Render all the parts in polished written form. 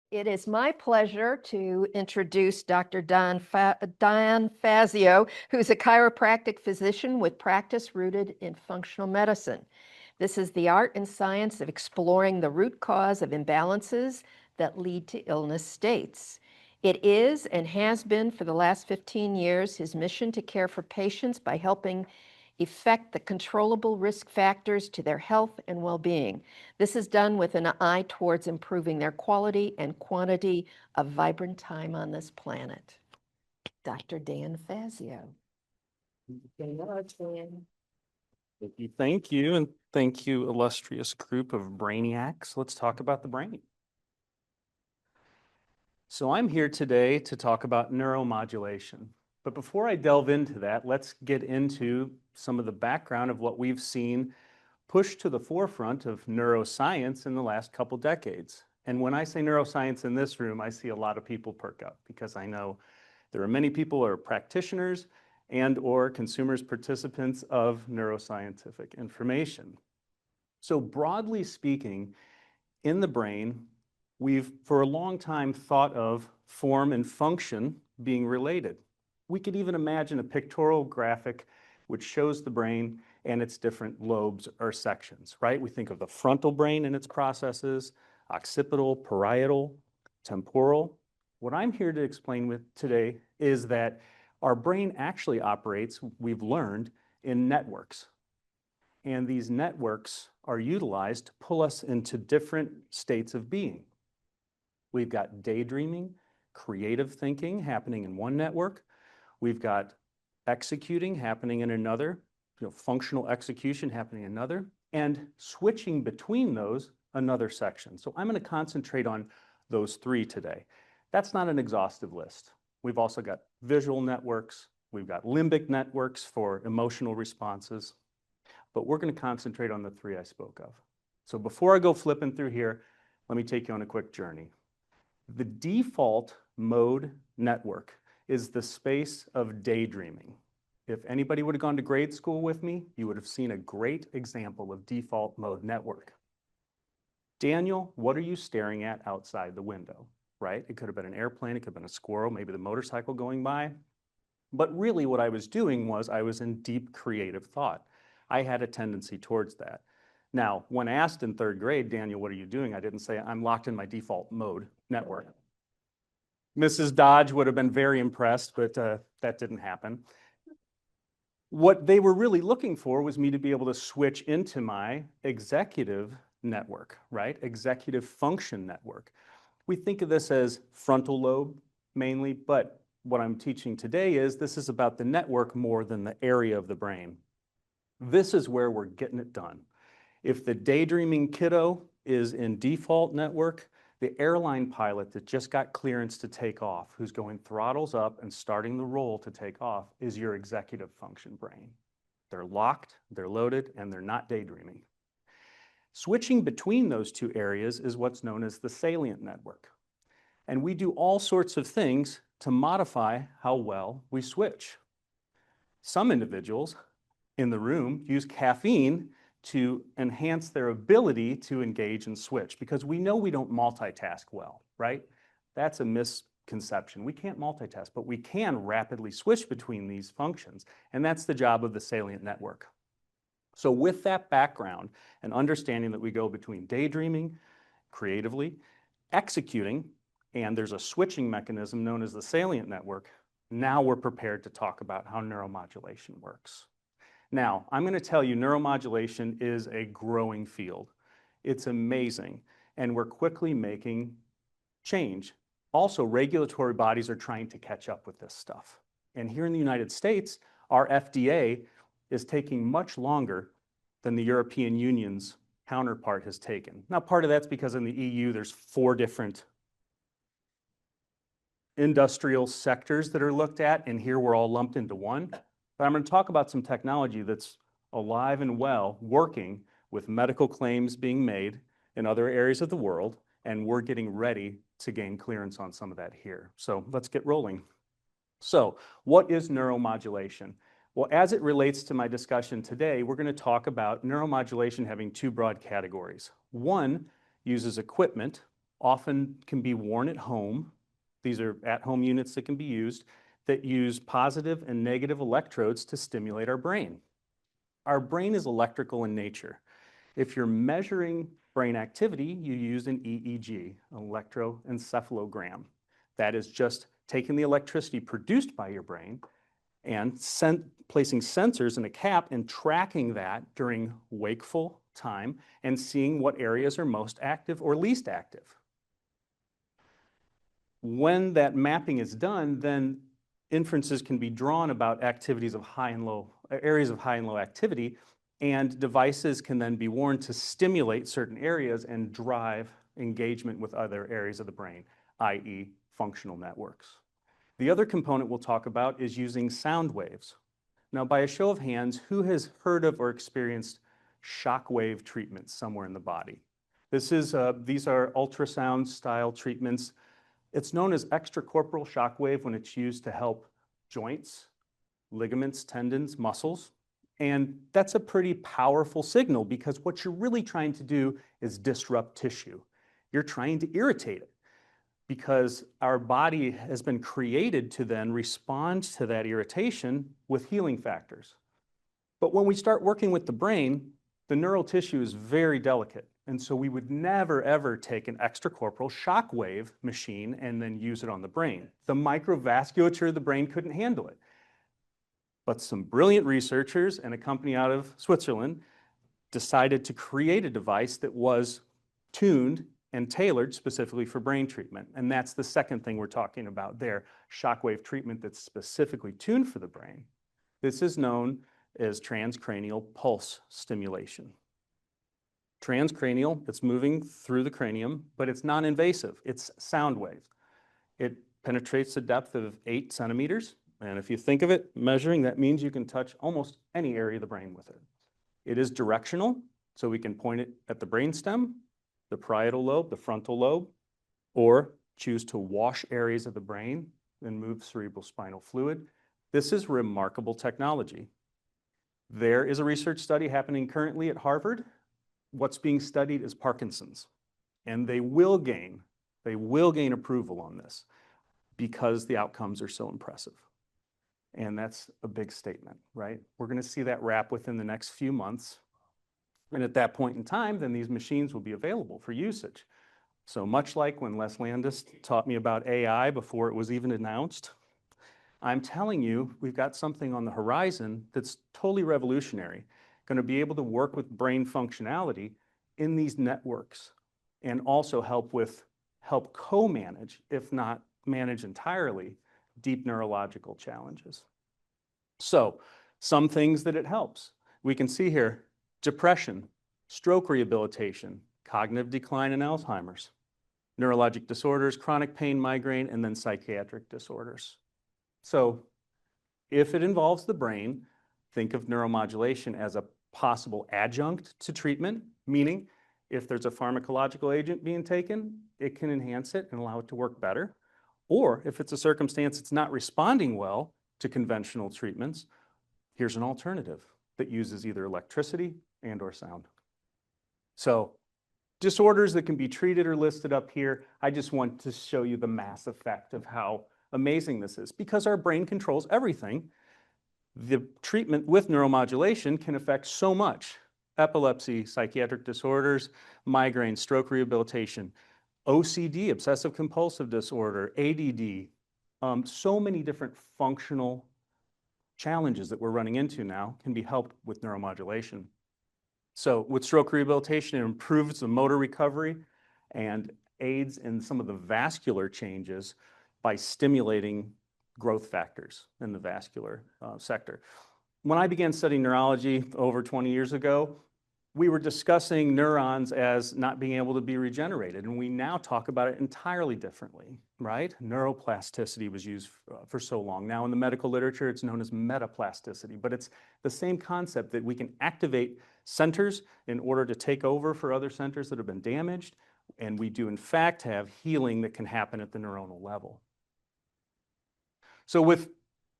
It is my pleasure to introduce Dr. Don Fazio, who's a chiropractic physician with practice rooted in functional medicine. This is the art and science of exploring the root cause of imbalances that lead to illness states. It is and has been for the last 15 years his mission to care for patients by helping affect the controllable risk factors to their health and well-being. This is done with an eye towards improving their quality and quantity of vibrant time on this planet. Dr. Dan Fazio. Thank you, and thank you, illustrious group of brainiacs. Let's talk about the brain. So I'm here today to talk about neuromodulation. But before I delve into that, let's get into some of the background of what we've seen pushed to the forefront of neuroscience in the last couple decades. And when I say neuroscience in this room, I see a lot of people perk up because I know there are many people who are practitioners and or consumers, participants of neuroscientific information. So broadly speaking, in the brain, we've for a long time thought of form and function being related. We could even imagine a pictorial graphic which shows the brain and its different lobes or sections, right? We think of the frontal brain and its processes, occipital, parietal, temporal. What I'm here to explain with today is that our brain actually operates, we've learned, in networks. And these networks are utilized to pull us into different states of being. We've got daydreaming, creative thinking happening in one network. We've got executing happening in another, functional execution happening in another, and switching between those, another section. So I'm going to concentrate on those three today. That's not an exhaustive list. We've also got visual networks. We've got limbic networks for emotional responses. But we're going to concentrate on the three I spoke of. So before I go flipping through here, let me take you on a quick journey. The default mode network is the space of daydreaming. If anybody would have gone to grade school with me, you would have seen a great example of default mode network. Daniel, what are you staring at outside the window, right? It could have been an airplane, it could have been a squirrel, maybe the motorcycle going by. But really what I was doing was I was in deep creative thought. I had a tendency towards that. Now, when asked in third grade, Daniel, what are you doing? I didn't say I'm locked in my default mode network. Mrs. Dodge would have been very impressed, but that didn't happen. What they were really looking for was me to be able to switch into my executive network, right? Executive function network. We think of this as frontal lobe mainly, but what I'm teaching today is this is about the network more than the area of the brain. This is where we're getting it done. If the daydreaming kiddo is in default network, the airline pilot that just got clearance to take off, who's going throttles up and starting the roll to take off, is your executive function brain. They're locked, they're loaded, and they're not daydreaming. Switching between those two areas is what's known as the salient network. And we do all sorts of things to modify how well we switch. Some individuals in the room use caffeine to enhance their ability to engage and switch, because we know we don't multitask well, right? That's a misconception. We can't multitask, but we can rapidly switch between these functions, and that's the job of the salient network. So with that background and understanding that we go between daydreaming, creatively, executing, and there's a switching mechanism known as the salient network, now we're prepared to talk about how neuromodulation works. Now, I'm going to tell you neuromodulation is a growing field. It's amazing, and we're quickly making change. Also, regulatory bodies are trying to catch up with this stuff. And here in the United States, our FDA is taking much longer than the European Union's counterpart has taken. Now, part of that's because in the EU, there's 4 different industrial sectors that are looked at, and here we're all lumped into one. But I'm going to talk about some technology that's alive and well, working with medical claims being made in other areas of the world, and we're getting ready to gain clearance on some of that here. So let's get rolling. So what is neuromodulation? Well, as it relates to my discussion today, we're going to talk about neuromodulation having 2 broad categories. One uses equipment often can be worn at home. These are at-home units that can be used that use positive and negative electrodes to stimulate our brain. Our brain is electrical in nature. If you're measuring brain activity, you use an EEG, electroencephalogram. That is just taking the electricity produced by your brain and placing sensors in a cap and tracking that during wakeful time and seeing what areas are most active or least active. When that mapping is done, then inferences can be drawn about activities of high and low, areas of high and low activity, and devices can then be worn to stimulate certain areas and drive engagement with other areas of the brain, i.e. functional networks. The other component we'll talk about is using sound waves. Now, by a show of hands, who has heard of or experienced shock wave treatments somewhere in the body? These are ultrasound style treatments. It's known as extracorporeal shock wave when it's used to help joints, ligaments, tendons, muscles. And that's a pretty powerful signal because what you're really trying to do is disrupt tissue. You're trying to irritate it because our body has been created to then respond to that irritation with healing factors. But when we start working with the brain, the neural tissue is very delicate. And so we would never, ever take an extracorporeal shock wave machine and then use it on the brain. The microvasculature of the brain couldn't handle it. But some brilliant researchers and a company out of Switzerland decided to create a device that was tuned and tailored specifically for brain treatment. And that's the second thing we're talking about there, shockwave treatment that's specifically tuned for the brain. This is known as transcranial pulse stimulation. Transcranial, it's moving through the cranium, but it's non-invasive. It's sound wave. It penetrates a depth of 8 centimeters. And if you think of it, measuring, that means you can touch almost any area of the brain with it. It is directional, so we can point it at the brainstem, the parietal lobe, the frontal lobe, or choose to wash areas of the brain and move cerebral spinal fluid. This is remarkable technology. There is a research study happening currently at Harvard. What's being studied is Parkinson's, and they will gain approval on this because the outcomes are so impressive. And that's a big statement, right? We're going to see that wrap within the next few months. And at that point in time, then these machines will be available for usage. So much like when Les Landis taught me about AI before it was even announced, I'm telling you, we've got something on the horizon that's totally revolutionary, going to be able to work with brain functionality in these networks and also help co-manage, if not manage entirely, deep neurological challenges. So some things that it helps. We can see here, depression, stroke rehabilitation, cognitive decline in Alzheimer's, neurologic disorders, chronic pain, migraine, and then psychiatric disorders. So if it involves the brain, think of neuromodulation as a possible adjunct to treatment, meaning if there's a pharmacological agent being taken, it can enhance it and allow it to work better. Or if it's a circumstance it's not responding well to conventional treatments, here's an alternative that uses either electricity and/or sound. So disorders that can be treated are listed up here. I just want to show you the mass effect of how amazing this is. Because our brain controls everything, the treatment with neuromodulation can affect so much. Epilepsy, psychiatric disorders, migraine, stroke rehabilitation, OCD, obsessive compulsive disorder, ADD, so many different functional challenges that we're running into now can be helped with neuromodulation. So with stroke rehabilitation, it improves the motor recovery and aids in some of the vascular changes by stimulating growth factors in the vascular sector. When I began studying neurology over 20 years ago, we were discussing neurons as not being able to be regenerated, and we now talk about it entirely differently, right? Neuroplasticity was used for so long. Now in the medical literature, it's known as metaplasticity, but it's the same concept that we can activate centers in order to take over for other centers that have been damaged, and we do in fact have healing that can happen at the neuronal level. So with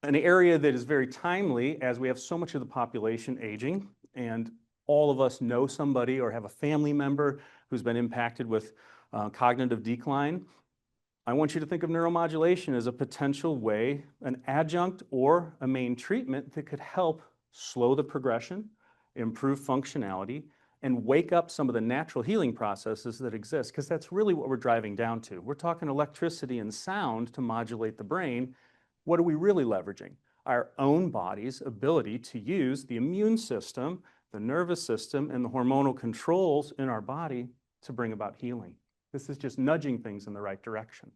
an area that is very timely, as we have so much of the population aging, and all of us know somebody or have a family member who's been impacted with cognitive decline. I want you to think of neuromodulation as a potential way, an adjunct or a main treatment that could help slow the progression, improve functionality, and wake up some of the natural healing processes that exist, because that's really what we're driving down to. We're talking electricity and sound to modulate the brain. What are we really leveraging? Our own body's ability to use the immune system, the nervous system, and the hormonal controls in our body to bring about healing. This is just nudging things in the right direction.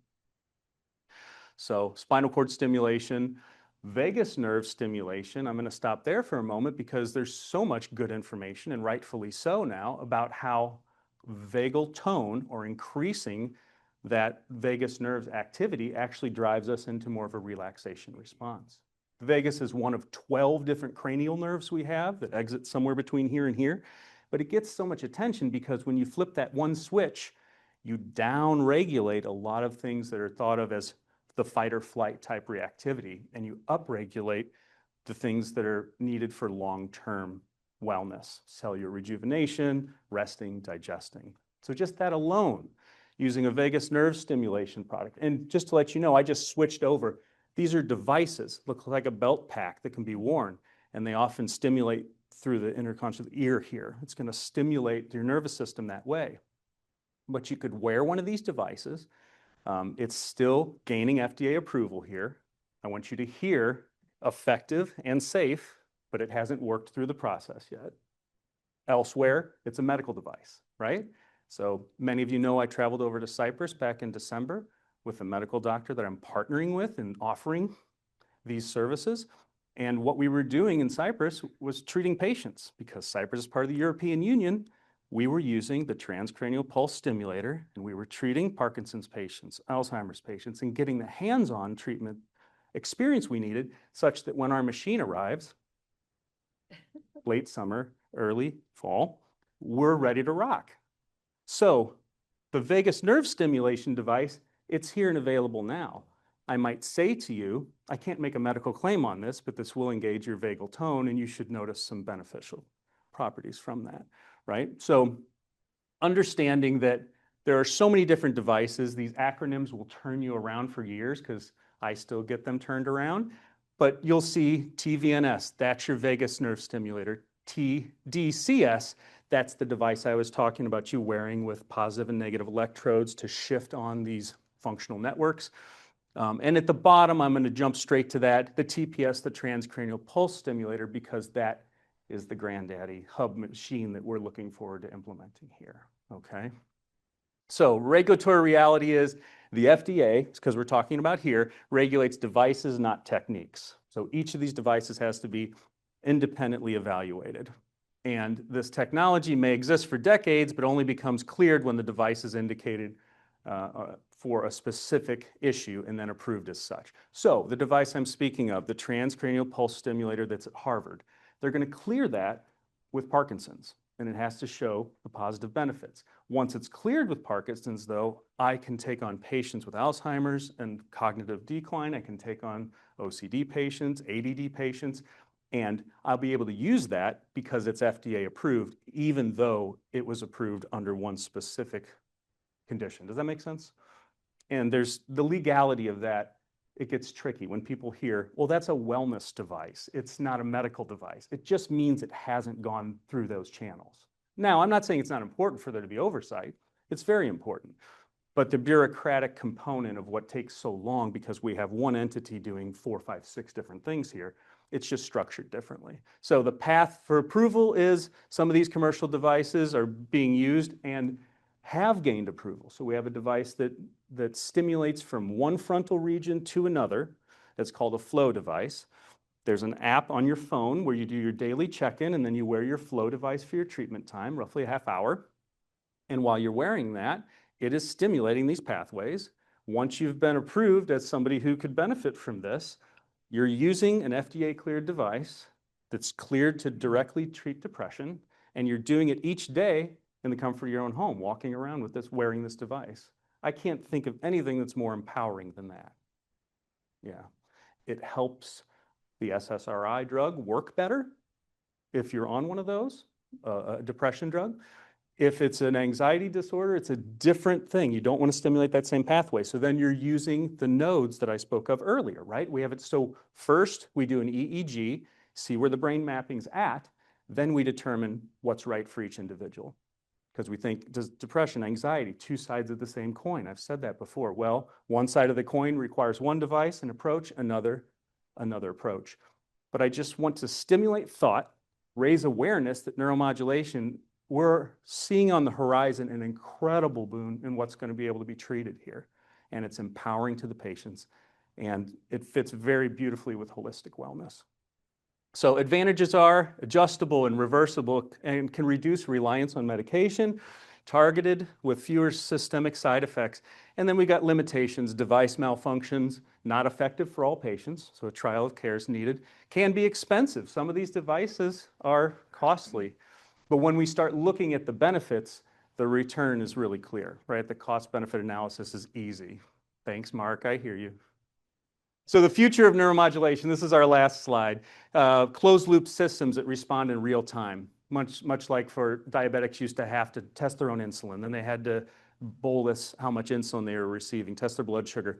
So spinal cord stimulation, vagus nerve stimulation, I'm going to stop there for a moment because there's so much good information, and rightfully so now, about how vagal tone, or increasing that vagus nerve activity, actually drives us into more of a relaxation response. The vagus is one of 12 different cranial nerves we have that exit somewhere between here and here, but it gets so much attention because when you flip that one switch, you down-regulate a lot of things that are thought of as the fight or flight type reactivity, and you upregulate the things that are needed for long-term wellness, cellular rejuvenation, resting, digesting. So just that alone, using a vagus nerve stimulation product. And just to let you know, I just switched over. These are devices, look like a belt pack that can be worn, and they often stimulate through the interconscious ear here. It's going to stimulate your nervous system that way. But you could wear one of these devices. It's still gaining FDA approval here. I want you to hear effective and safe, but it hasn't worked through the process yet. Elsewhere, it's a medical device, right? So many of you know I traveled over to Cyprus back in December with a medical doctor that I'm partnering with and offering these services. And what we were doing in Cyprus was treating patients, because Cyprus is part of the European Union. We were using the transcranial pulse stimulator, and we were treating Parkinson's patients, Alzheimer's patients, and getting the hands-on treatment experience we needed, such that when our machine arrives, late summer, early fall, we're ready to rock. So the vagus nerve stimulation device, it's here and available now. I might say to you, I can't make a medical claim on this, but this will engage your vagal tone, and you should notice some beneficial properties from that. Right? So understanding that there are so many different devices, these acronyms will turn you around for years because I still get them turned around, but you'll see TVNS, that's your vagus nerve stimulator. tDCS, that's the device I was talking about you wearing with positive and negative electrodes to shift on these functional networks. And at the bottom, I'm going to jump straight to that, the TPS, the transcranial pulse stimulator, because that is the granddaddy hub machine that we're looking forward to implementing here, okay? So regulatory reality is the FDA, because we're talking about here, regulates devices, not techniques. So each of these devices has to be independently evaluated. And this technology may exist for decades, but only becomes cleared when the device is indicated for a specific issue and then approved as such. So the device I'm speaking of, the transcranial pulse stimulator that's at Harvard, they're going to clear that with Parkinson's, and it has to show the positive benefits. Once it's cleared with Parkinson's, though, I can take on patients with Alzheimer's and cognitive decline. I can take on OCD patients, ADD patients, and I'll be able to use that because it's FDA approved, even though it was approved under one specific condition. Does that make sense? And there's the legality of that. It gets tricky when people hear, well, that's a wellness device. It's not a medical device. It just means it hasn't gone through those channels. Now, I'm not saying it's not important for there to be oversight. It's very important. But the bureaucratic component of what takes so long, because we have one entity doing 4, 5, 6 different things here, it's just structured differently. So the path for approval is some of these commercial devices are being used and have gained approval. So we have a device that stimulates from one frontal region to another. That's called a flow device. There's an app on your phone where you do your daily check-in, and then you wear your flow device for your treatment time, roughly a half hour. And while you're wearing that, it is stimulating these pathways. Once you've been approved as somebody who could benefit from this, you're using an FDA-cleared device that's cleared to directly treat depression, and you're doing it each day in the comfort of your own home, walking around with this, wearing this device. I can't think of anything that's more empowering than that. Yeah, it helps the SSRI drug work better if you're on one of those, a depression drug. If it's an anxiety disorder, it's a different thing. You don't want to stimulate that same pathway. So then you're using the nodes that I spoke of earlier, right? We have it. So first we do an EEG, see where the brain mapping's at. Then we determine what's right for each individual. Because we think, does depression, anxiety, two sides of the same coin? I've said that before. Well, one side of the coin requires one device, an approach, another approach. But I just want to stimulate thought, raise awareness that neuromodulation, we're seeing on the horizon an incredible boon in what's going to be able to be treated here. And it's empowering to the patients. And it fits very beautifully with holistic wellness. So advantages are adjustable and reversible and can reduce reliance on medication, targeted with fewer systemic side effects. And then we got limitations, device malfunctions, not effective for all patients, so a trial of care is needed. Can be expensive. Some of these devices are costly. But when we start looking at the benefits, the return is really clear, right? The cost-benefit analysis is easy. Thanks, Mark, I hear you. So the future of neuromodulation, this is our last slide. Closed-loop systems that respond in real time, much like for diabetics used to have to test their own insulin. Then they had to bolus how much insulin they were receiving, test their blood sugar.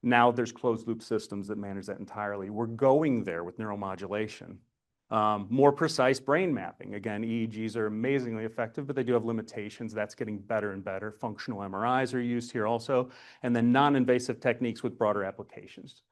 Now there's closed-loop systems that manage that entirely. We're going there with neuromodulation. More precise brain mapping. Again, EEGs are amazingly effective, but they do have limitations. That's getting better and better. Functional MRIs are used here also. And then non-invasive techniques with broader applications.